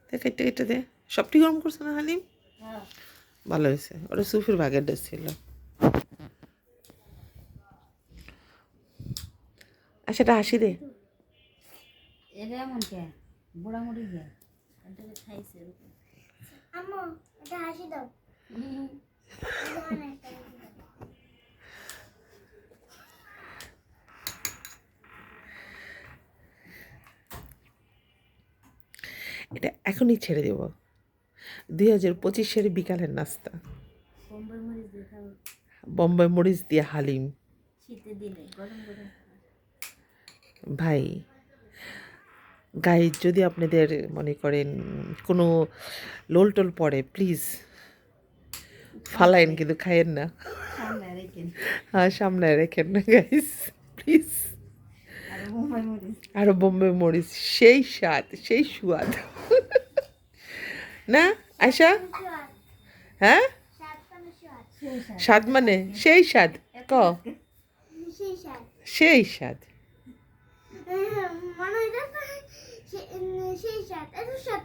কেটে কেটে দে। সবটি গরম করছে না হালিম? ভালো হয়েছে, ওটা সুফির ভাগের ড্রেস ছিল। আচ্ছা এটা হাসি দে। এটা এমন কে বুড়ামুড়ি কে খাইছে আম্মু এটা হাসি দাও। এটা এখনই ছেড়ে দেব। 2025-এর বিকালের নাস্তা, বোম্বাই মরিচ দিয়ে খাবো বোম্বাই মরিচ দিয়ে হালিম। শীতের দিনে গরম গরম ভাই গাইজ, যদি আপনাদের মনে করেন কোনো লোল টোল পড়ে প্লিজ ফালাইন, কিন্তু খাইয়েন না। সামনে রেখে হ্যাঁ সামনে রেখেন না গাইজ প্লিজ। আর বোম্বাই মরিচ আর বোম্বে মরিচ সেই স্বাদ, সেই সুয়াদ না আয়শা? হ্যাঁ স্বাদ মানে সেই স্বাদ, ক সেই স্বাদ। মনে হয় সেই স্বাদ এত স্বাদ